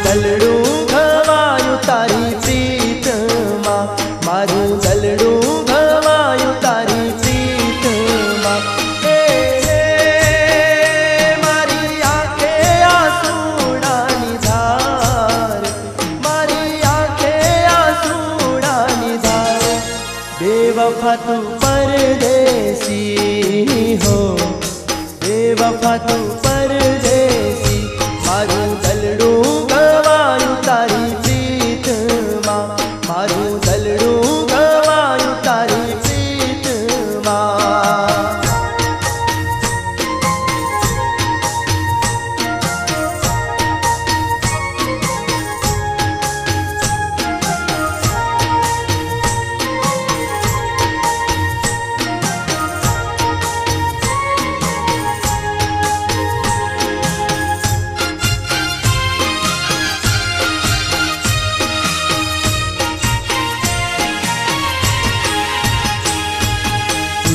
દલડું ઘવાયું તારી પ્રીતમાં, મારું દલડું ઘવાયું તારી પ્રીતમાં. મારી આંખે આંસુડાની ધાર, મારી આંખે આંસુડાની ધાર. બેવફા તું પરદેસી હો, બેવફા તું પરદેસી. મારું દલડું ઘવાયું તારી પ્રીતમાં, મારું દલડું ઘવાયું તારી પ્રીતમાં.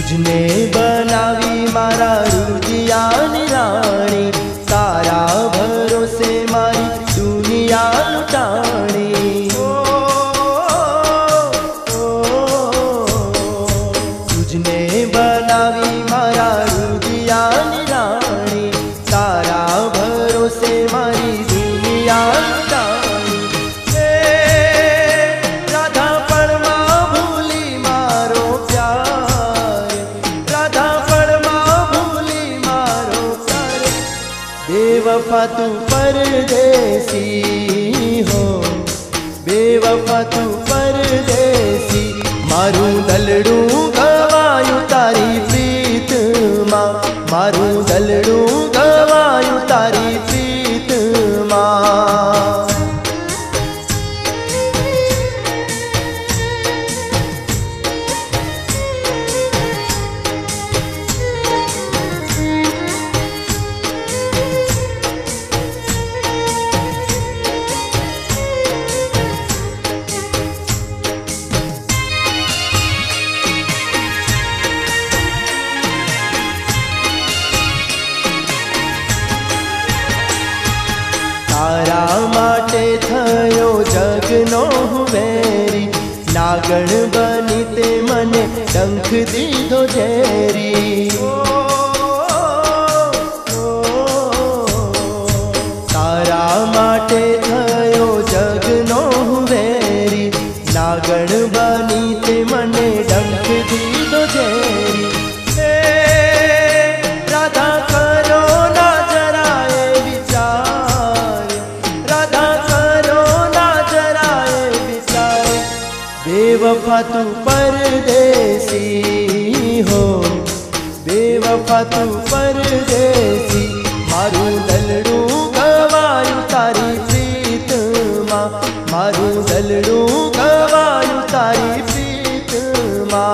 तुझने बनावी मारा रुजियानी राणी, तारा भरोसे मारी दुनिया लुटाणी. तुझने बनावी मारा रुजियानी राणी, तारा भरोसे मारी दुनिया लुटाणी. राधा परमा भूली मारो प्यार, राधा परमा भूली मारो प्यार. बेवफा તું પરદેસી હો, બેવફા તું પરદેસી. મારું દલડું ઘવાયું તારી પ્રીતમાં, મારું દલડું ઘવાયું તારી પ્રીતમાં. તારા માટે થયો જગનો હું વેરી, નાગણ બની તે મને ડંખ દીધો ઝેરી. તારા માટે થયો જગનો હું વેરી, નાગણ બની તે મને ડંખ દીધો ઝેરી. રાધા કરો ના જરાય વિચાર, રાધા કરો ના જરાય વિચાર. બેવફા તું પરદેસી હો, બેવફા તું પરદેસી. મારું દલડું ઘવાયું તારી પ્રીતમાં, મારું દલડું ઘવાયું તારી પ્રીતમાં.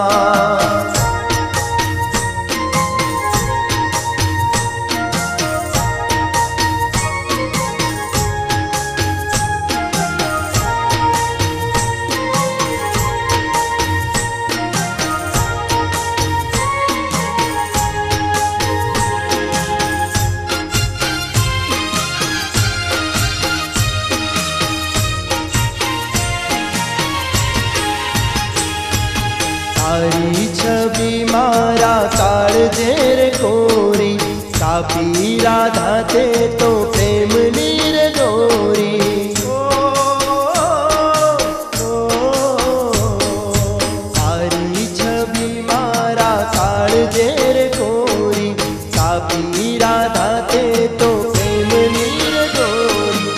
તારી છબી મારા કાળજે રે કોરી, કાપી રાધા તે તો પ્રેમની રે દોરી. તારી છબી મારા કાળજે રે કોરી, કાપી રાધા તે તો પ્રેમની રે દોરી.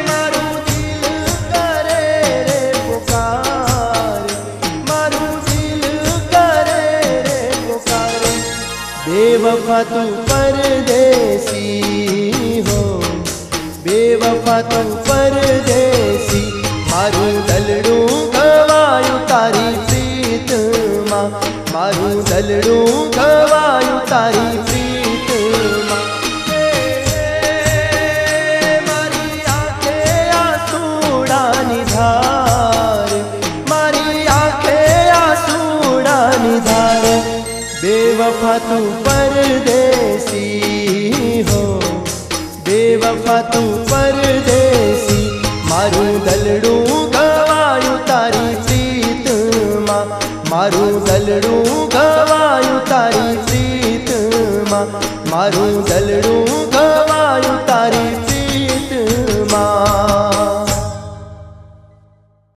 મારું દિલ કરે રે પુકાર, મારું દિલ કરે રે પુકાર. બેવફા તું પરદેસી હો, બેવફા તું પરદેસી. મારું દલડું ઘવાયું તારી પ્રીતમાં, મારું દલડું ઘવાયું તારી પ્રીતમાં. મારી આંખે આંસુડાની ધાર, મારી આંખે આંસુડાની ધાર. બેવફા તું પરદેસી હો, बेवफा तू परदेसी मारू दलड़ू गवायु तारी प्रीत मां मारू दलड़ू गवायु तारी प्रीत मां मारू दलड़ू गवायु तारी प्रीत मां।